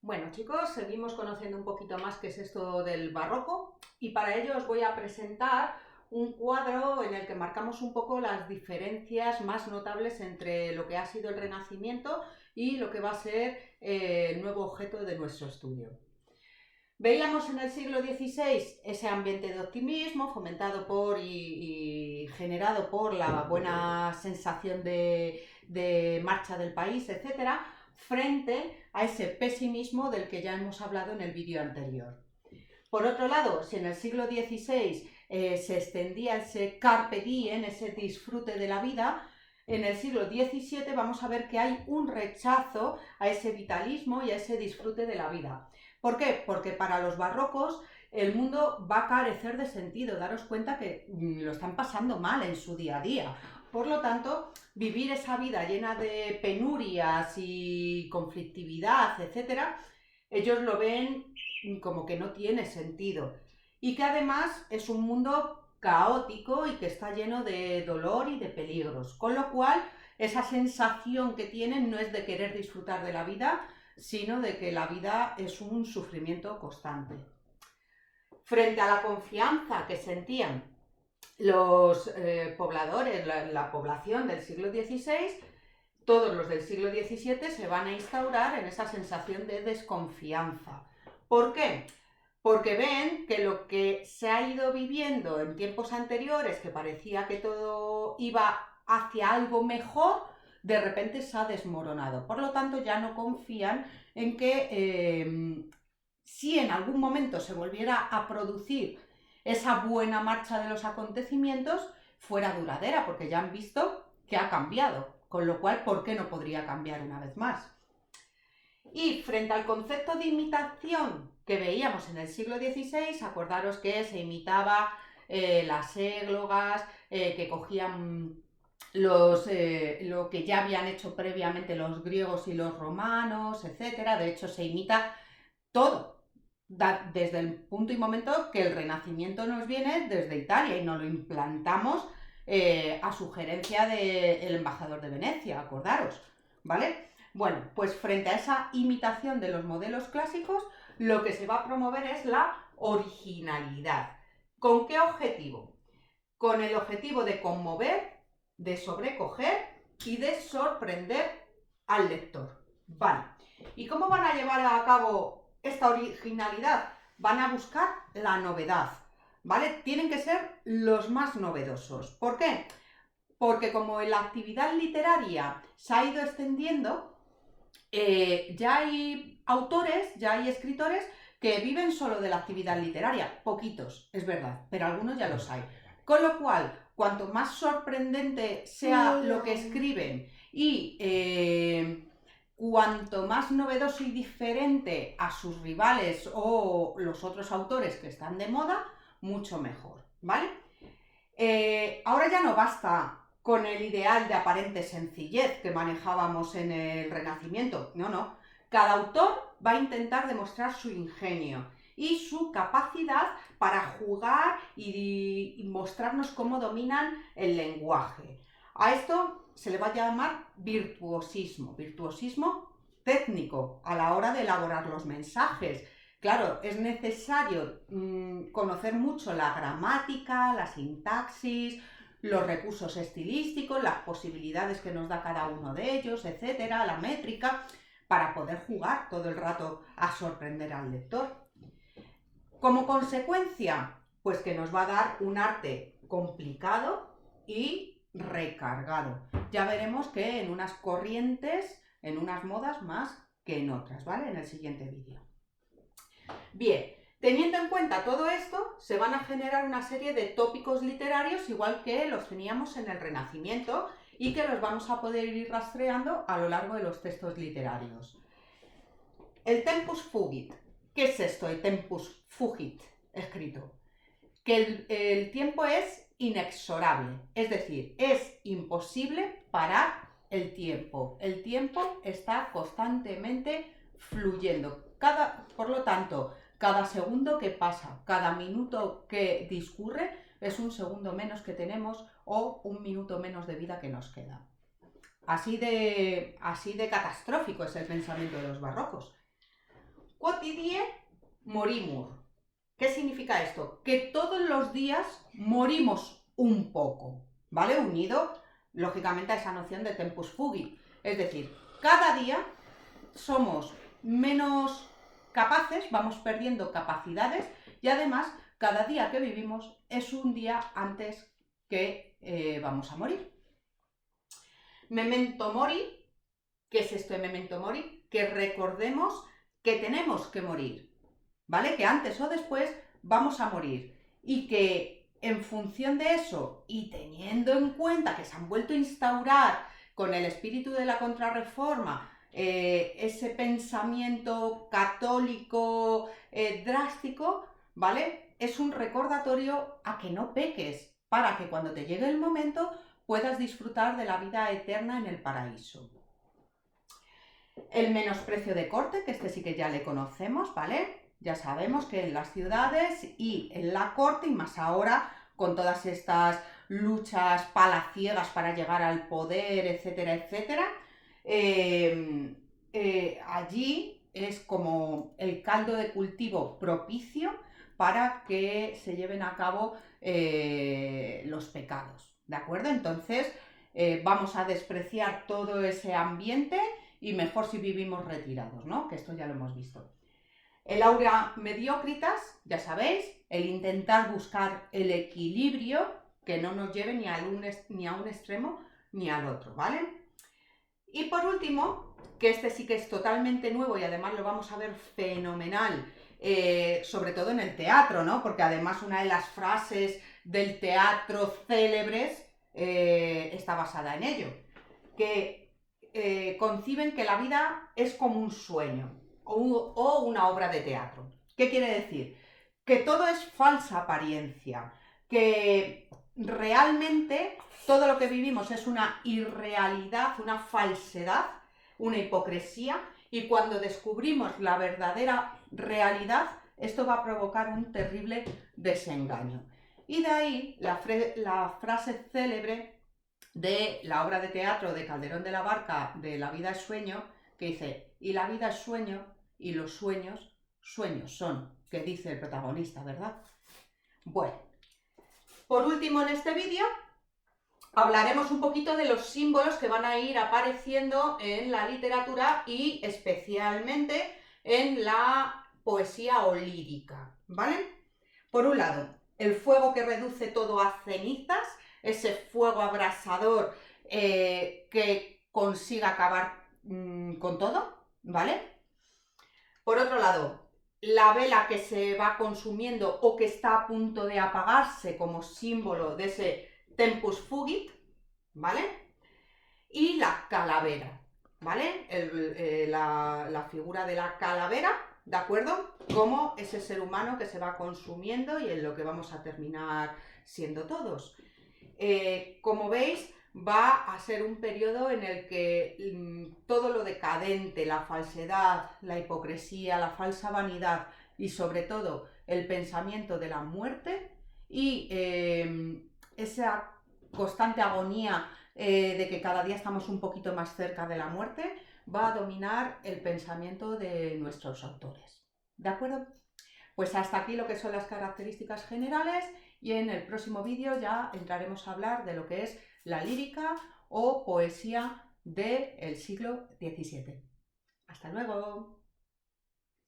Bueno, chicos, seguimos conociendo un poquito más qué es esto del barroco y para ello os voy a presentar un cuadro en el que marcamos un poco las diferencias más notables entre lo que ha sido el Renacimiento y lo que va a ser el nuevo objeto de nuestro estudio. Veíamos en el siglo XVI ese ambiente de optimismo fomentado por y generado por la buena sensación de marcha del país, etcétera, frente a ese pesimismo del que ya hemos hablado en el vídeo anterior. Por otro lado, si en el siglo XVI se extendía ese carpe diem, ese disfrute de la vida, en el siglo XVII vamos a ver que hay un rechazo a ese vitalismo y a ese disfrute de la vida. ¿Por qué? Porque para los barrocos el mundo va a carecer de sentido. Daros cuenta que lo están pasando mal en su día a día. Por lo tanto, vivir esa vida llena de penurias y conflictividad, etcétera, ellos lo ven como que no tiene sentido. Y que además es un mundo caótico y que está lleno de dolor y de peligros. Con lo cual, esa sensación que tienen no es de querer disfrutar de la vida, sino de que la vida es un sufrimiento constante. Frente a la confianza que sentían los pobladores, la población del siglo XVI, todos los del siglo XVII se van a instaurar en esa sensación de desconfianza. ¿Por qué? Porque ven que lo que se ha ido viviendo en tiempos anteriores, que parecía que todo iba hacia algo mejor, de repente se ha desmoronado. Por lo tanto, ya no confían en que si en algún momento se volviera a producir esa buena marcha de los acontecimientos, fuera duradera, porque ya han visto que ha cambiado. Con lo cual, ¿por qué no podría cambiar una vez más? Y frente al concepto de imitación que veíamos en el siglo XVI, acordaros que se imitaba las églogas, que cogían lo que ya habían hecho previamente los griegos y los romanos, etc. De hecho, se imita todo, desde el punto y momento que el Renacimiento nos viene desde Italia y nos lo implantamos a sugerencia del embajador de Venecia, acordaros, ¿vale? Bueno, pues frente a esa imitación de los modelos clásicos, lo que se va a promover es la originalidad. ¿Con qué objetivo? Con el objetivo de conmover, de sobrecoger y de sorprender al lector. Vale. ¿Y cómo van a llevar a cabo esta originalidad? Van a buscar la novedad, ¿vale? Tienen que ser los más novedosos. ¿Por qué? Porque como la actividad literaria se ha ido extendiendo, ya hay autores, ya hay escritores que viven solo de la actividad literaria. Poquitos, es verdad, pero algunos ya los hay. Con lo cual, cuanto más sorprendente sea lo que escriben y cuanto más novedoso y diferente a sus rivales o los otros autores que están de moda, mucho mejor, ¿vale? Ahora ya no basta con el ideal de aparente sencillez que manejábamos en el Renacimiento. No, no. Cada autor va a intentar demostrar su ingenio y su capacidad para jugar y mostrarnos cómo dominan el lenguaje. A esto se le va a llamar virtuosismo técnico a la hora de elaborar los mensajes. Claro, es necesario conocer mucho la gramática, la sintaxis, los recursos estilísticos, las posibilidades que nos da cada uno de ellos, etcétera, la métrica, para poder jugar todo el rato a sorprender al lector. Como consecuencia, pues que nos va a dar un arte complicado y recargado. Ya veremos que en unas corrientes, en unas modas más que en otras, ¿vale? En el siguiente vídeo. Bien, teniendo en cuenta todo esto, se van a generar una serie de tópicos literarios igual que los teníamos en el Renacimiento y que los vamos a poder ir rastreando a lo largo de los textos literarios. El tempus fugit. ¿Qué es esto, el tempus fugit escrito? Que el tiempo es inexorable, es decir, es imposible parar el tiempo. El tiempo está constantemente fluyendo. Por lo tanto, cada segundo que pasa, cada minuto que discurre, es un segundo menos que tenemos o un minuto menos de vida que nos queda. Así de catastrófico es el pensamiento de los barrocos. quotidie morimur. ¿Qué significa esto? Que todos los días morimos un poco, ¿vale? Unido, lógicamente, a esa noción de tempus fugit. Es decir, cada día somos menos capaces, vamos perdiendo capacidades y además cada día que vivimos es un día antes que vamos a morir. Memento mori, ¿qué es esto de memento mori? Que recordemos que tenemos que morir, ¿vale? Que antes o después vamos a morir y que en función de eso y teniendo en cuenta que se han vuelto a instaurar con el espíritu de la Contrarreforma ese pensamiento católico drástico, ¿vale? Es un recordatorio a que no peques para que cuando te llegue el momento puedas disfrutar de la vida eterna en el paraíso. El menosprecio de corte, que este sí que ya le conocemos, ¿vale? Ya sabemos que en las ciudades y en la corte, y más ahora con todas estas luchas palaciegas para llegar al poder, etcétera, etcétera, allí es como el caldo de cultivo propicio para que se lleven a cabo los pecados, ¿de acuerdo? Entonces vamos a despreciar todo ese ambiente y mejor si vivimos retirados, ¿no? Que esto ya lo hemos visto. El aura mediocritas, ya sabéis, el intentar buscar el equilibrio que no nos lleve ni a un extremo ni al otro, ¿vale? Y por último, que este sí que es totalmente nuevo y además lo vamos a ver fenomenal, sobre todo en el teatro, ¿no? Porque además una de las frases del teatro célebres está basada en ello, que conciben que la vida es como un sueño o una obra de teatro. ¿Qué quiere decir? Que todo es falsa apariencia, que realmente todo lo que vivimos es una irrealidad, una falsedad, una hipocresía, y cuando descubrimos la verdadera realidad, esto va a provocar un terrible desengaño. Y de ahí la frase célebre de la obra de teatro de Calderón de la Barca de La vida es sueño, que dice, y la vida es sueño, y los sueños, sueños son, que dice el protagonista, ¿verdad? Bueno, por último en este vídeo hablaremos un poquito de los símbolos que van a ir apareciendo en la literatura y especialmente en la poesía o lírica, ¿vale? Por un lado, el fuego que reduce todo a cenizas, ese fuego abrasador que consiga acabar con todo, ¿vale? Por otro lado, la vela que se va consumiendo o que está a punto de apagarse como símbolo de ese tempus fugit, ¿vale? Y la calavera, ¿vale? La figura de la calavera, ¿de acuerdo? Como ese ser humano que se va consumiendo y en lo que vamos a terminar siendo todos. Como veis, va a ser un periodo en el que todo lo decadente, la falsedad, la hipocresía, la falsa vanidad y sobre todo el pensamiento de la muerte y esa constante agonía de que cada día estamos un poquito más cerca de la muerte, va a dominar el pensamiento de nuestros autores. ¿De acuerdo? Pues hasta aquí lo que son las características generales y en el próximo vídeo ya entraremos a hablar de lo que es la lírica o poesía del siglo XVII. ¡Hasta luego!